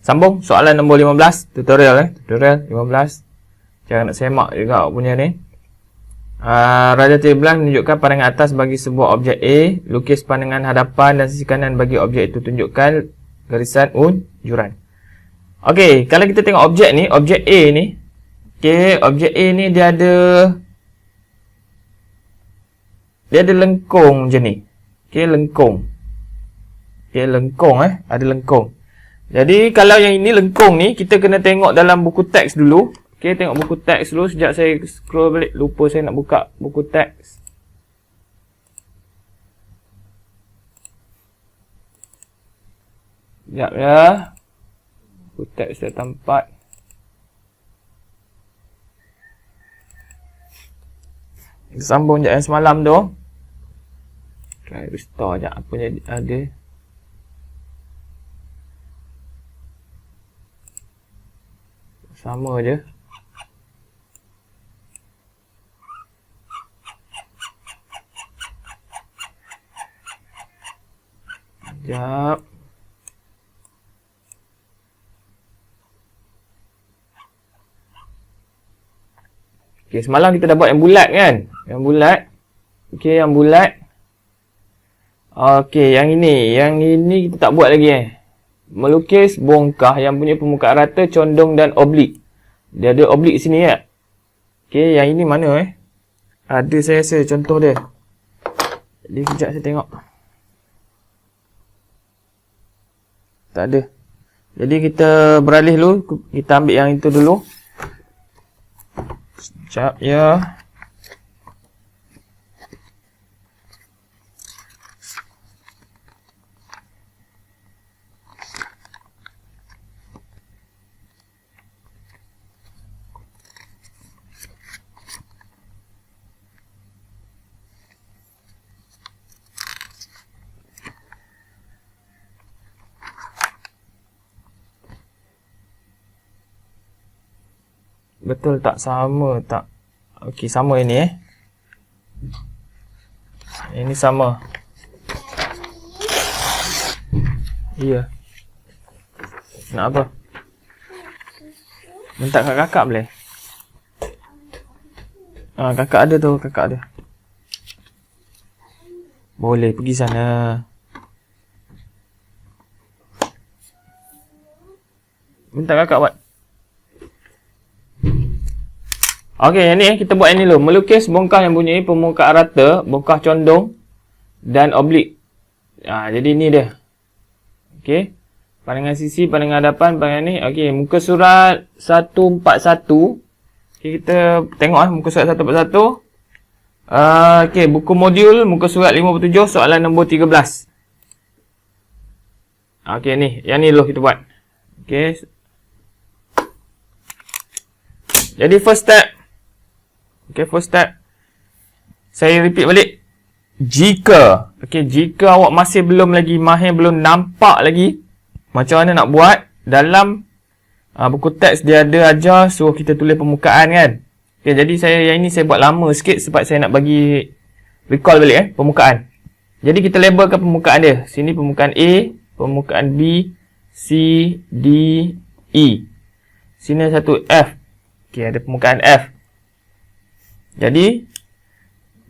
Sambung soalan nombor 15, tutorial 15. Jangan nak semak juga punya ni. Raja 13 menunjukkan pandangan atas bagi sebuah objek A. Lukis pandangan hadapan dan sisi kanan bagi objek itu. Tunjukkan garisan unjuran. Okey, kalau kita tengok objek ni, objek A ni. Okey, objek A ni dia ada lengkung macam ni. Okey, lengkung. Okey, lengkung ada lengkung. Jadi kalau yang ini lengkung ni, kita kena tengok dalam buku teks dulu. Okey, tengok buku teks dulu. Sekejap saya scroll balik. Lupa saya nak buka buku teks. Sekejap ya. Buku teks dah tempat. Kita sambung sekejap yang semalam tu. Try restore sekejap apa yang ada. Sama je. Sekejap. Okey, semalam kita dah buat yang bulat kan? Yang bulat. Okey, yang bulat. Okey, yang ini kita tak buat lagi Melukis bongkah yang punya permukaan rata, condong dan oblik. Dia ada oblik sini ya. Okey, yang ini mana Ada saya rasa contoh dia. Jadi sekejap saya tengok. Tak ada. Jadi kita beralih dulu. Kita ambil yang itu dulu. Sekejap ya. Betul tak? Sama tak? Okey, sama ini Ini sama. Ya. Nak apa? Minta kat kakak boleh? Kakak ada tu, kakak ada. Boleh, pergi sana. Minta kakak buat. Okey, yang ni kita buat yang ni dulu. Melukis bongkah yang punya permukaan rata, bongkah condong dan oblik. Jadi ni dia. Okey. Pandangan sisi, pandangan hadapan, pandangan ni. Okey, muka surat 141. Okey, kita tengok muka surat 141. Okey, buku modul muka surat 57, soalan nombor 13. Okey, ni. Yang ni dulu kita buat. Okey. Jadi first step. Okey, first step. Saya repeat balik. Jika, okey, jika awak masih belum lagi mahir, belum nampak lagi macam mana nak buat, dalam buku teks dia ada ajar suruh kita tulis permukaan kan. Okey, jadi yang ini saya buat lama sikit sebab saya nak bagi recall balik permukaan. Jadi kita labelkan permukaan dia. Sini permukaan A, permukaan B, C, D, E. Sini ada satu F. Okey, ada permukaan F. Jadi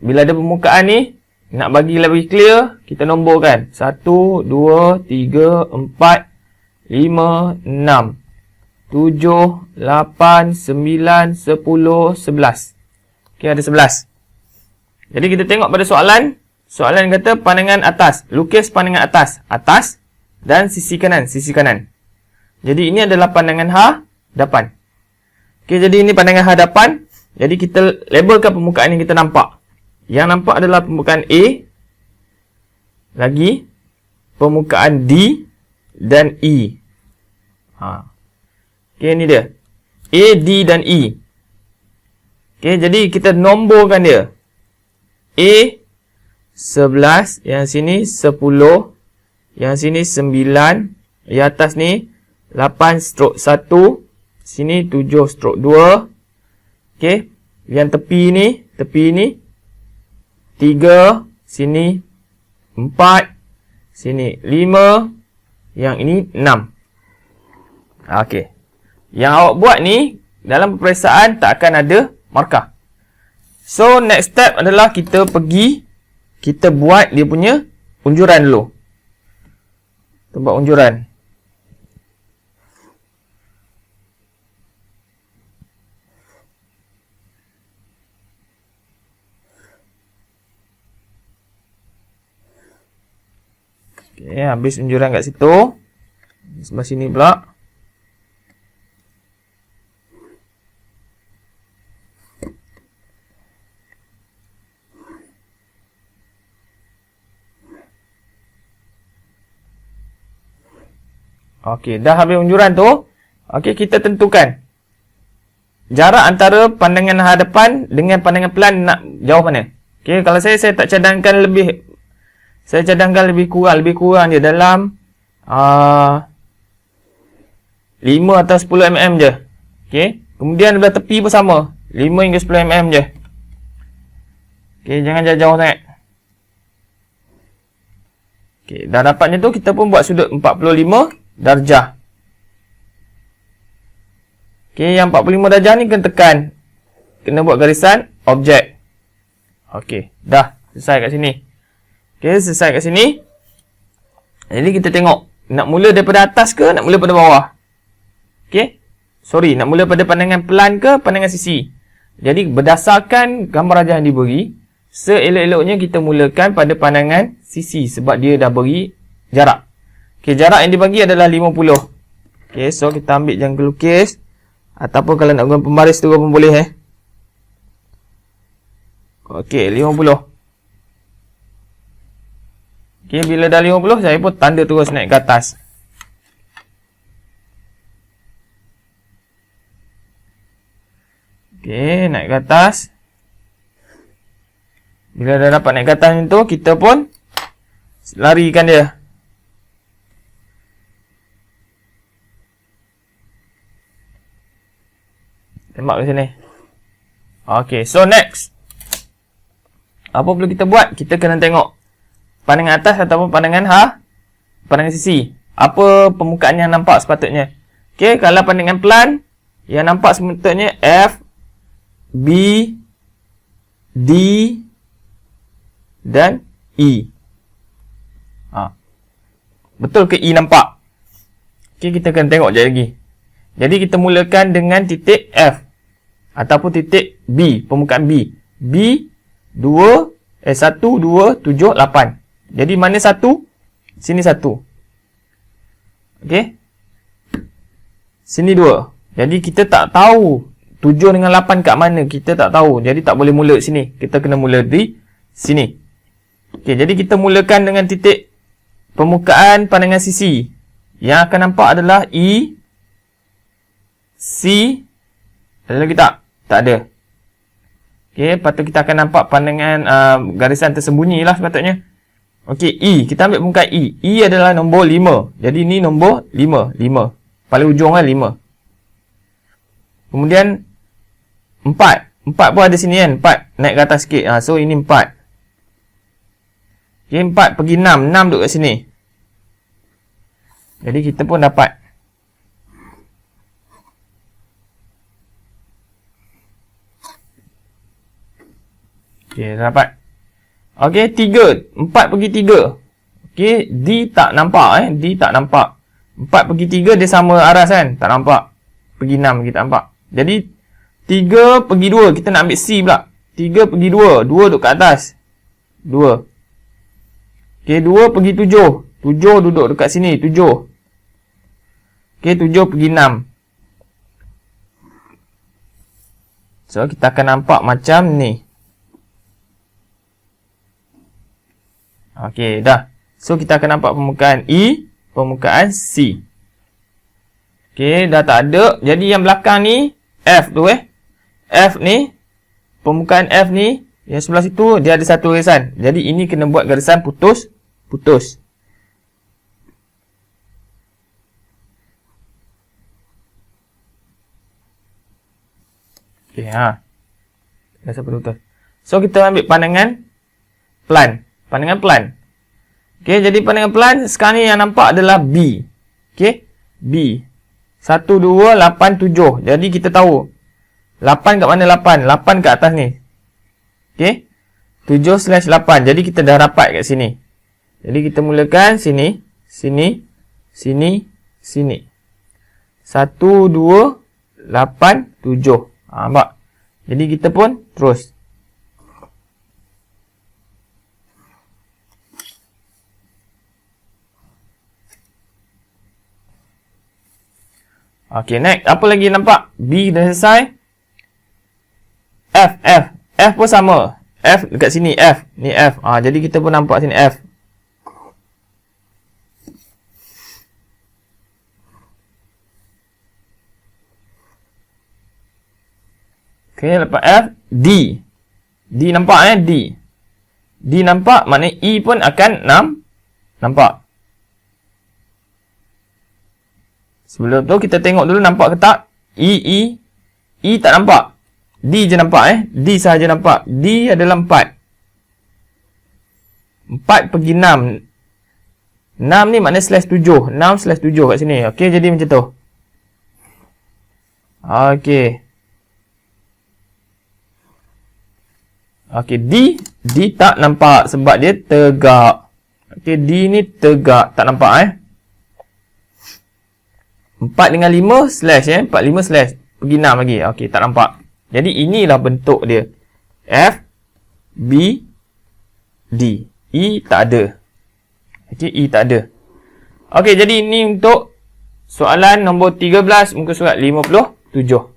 bila ada permukaan ni, nak bagi lebih clear, kita nomborkan 1, 2, 3, 4, 5, 6, 7, 8, 9, 10, 11. Okey, ada 11. Jadi kita tengok pada soalan. Soalan kata pandangan atas. Lukis pandangan atas. Atas dan sisi kanan. Sisi kanan. Jadi ini adalah pandangan hadapan. Okey, jadi ini pandangan hadapan. Jadi kita labelkan permukaan yang kita nampak. Yang nampak adalah permukaan A. Lagi permukaan D dan E. Okey, ni dia. A, D dan E. Okey, jadi kita nomborkan dia. A 11, yang sini 10, yang sini 9, yang atas ni 8/1, sini 7/2. Okey, yang tepi ni 3, sini 4, sini 5, yang ini 6. Okey. Yang awak buat ni, dalam peperiksaan tak akan ada markah. So, next step adalah kita pergi, kita buat dia punya unjuran dulu. Kita buat unjuran. Okay, habis unjuran kat situ. Sebelah sini pula. Okey, dah habis unjuran tu. Okey, kita tentukan jarak antara pandangan hadapan dengan pandangan pelan nak jauh mana. Okey, kalau saya tak cadangkan lebih. Saya cadangkan lebih kurang je dalam 5 atau 10 mm je. Okey, kemudian belah tepi pun sama, 5 hingga 10 mm je. Okey, jangan jauh-jauh sangat. Okey, dah dapatnya tu kita pun buat sudut 45 darjah. Okey, yang 45 darjah ni kena tekan. Kena buat garisan objek. Okey, dah selesai kat sini. Okey, selesai kat sini. Jadi kita tengok nak mula daripada atas ke nak mula pada bawah. Okey. Sorry, nak mula pada pandangan pelan ke pandangan sisi. Jadi berdasarkan gambar rajah yang diberi, seelok-eloknya kita mulakan pada pandangan sisi sebab dia dah beri jarak. Okey, jarak yang dibagi adalah 50. Okey, so kita ambil jangka lukis ataupun kalau nak guna pembaris tu pun boleh Okey, 50. Okey, bila dah 50 saya pun tanda terus naik ke atas. Okey, naik ke atas. Bila dah dapat naik ke atas tu, kita pun larikan dia. Tembak ke sini. Okey, so next. Apa perlu kita buat? Kita kena tengok pandangan atas ataupun pandangan sisi. Apa permukaan yang nampak sepatutnya. Okey, kalau pandangan pelan, yang nampak sepatutnya F, B, D dan E. Betul ke E nampak? Okey, kita kena tengok sekejap lagi. Jadi kita mulakan dengan titik F ataupun titik B, permukaan B. B 1, 2, 7, 8. Jadi mana 1? Sini 1. Okey. Sini 2. Jadi kita tak tahu 7 dengan 8 kat mana. Kita tak tahu. Jadi tak boleh mula sini. Kita kena mula di sini. Okey, jadi kita mulakan dengan titik permukaan pandangan sisi. Yang akan nampak adalah E, C. Ada lagi tak? Tak ada. Okey, patut kita akan nampak pandangan garisan tersembunyi lah sepatutnya. Okey, E. Kita ambil permukaan E. E adalah nombor 5. Jadi ni nombor 5. 5. Paling ujung kan 5. Kemudian 4. 4 pun ada sini kan. 4 naik ke atas sikit. So ini 4. Okey, 4 pergi 6. 6 duduk kat sini. Jadi kita pun dapat. Okey, dapat. Okey, 3. 4 pergi 3. Okey, D tak nampak D tak nampak. 4 pergi 3 dia sama aras kan? Tak nampak. Pergi 6 kita nampak. Jadi 3 pergi 2 kita nak ambil C pula. 3 pergi 2. 2 duduk kat atas. 2. Okey, 2 pergi 7. 7 duduk dekat sini. 7. Okey, 7 pergi 6. So kita akan nampak macam ni. Okey, dah. So, kita akan nampak permukaan E, permukaan C. Okey, dah tak ada. Jadi, yang belakang ni, F tu F ni, permukaan F ni, yang sebelah situ, dia ada satu garisan. Jadi, ini kena buat garisan putus. Okey, garisan putus. So, kita ambil pandangan pelan. Pandangan pelan. Okey, jadi pandangan pelan sekarang ni yang nampak adalah B. Okey, B. 1, 2, 8, 7. Jadi kita tahu 8 kat mana 8? 8 kat atas ni. Okey. 7/8. Jadi kita dah rapat kat sini. Jadi kita mulakan sini, sini, sini, sini. 1, 2, 8, 7. Nampak? Jadi kita pun terus. Okey, next. Apa lagi nampak? B dah selesai. F pun sama. F dekat sini, F. Ni F. Jadi kita pun nampak sini F. Okey, lepas F, D. D nampak D. D nampak, maknanya E pun akan nampak. Sebelum tu kita tengok dulu nampak ke tak? E tak nampak. D je nampak D sahaja nampak. D adalah 4. 4 pergi 6. 6 ni maknanya /7. 6/7 kat sini. Okey, jadi macam tu. Okey. Okey, D tak nampak sebab dia tegak. Okey, D ni tegak, tak nampak 4 dengan 5 slash 4, 5 slash pergi 6 lagi. Okey, tak nampak. Jadi inilah bentuk dia. F, B, D. E tak ada. Okey, E tak ada. Okey, jadi ini untuk soalan nombor 13 muka surat 57.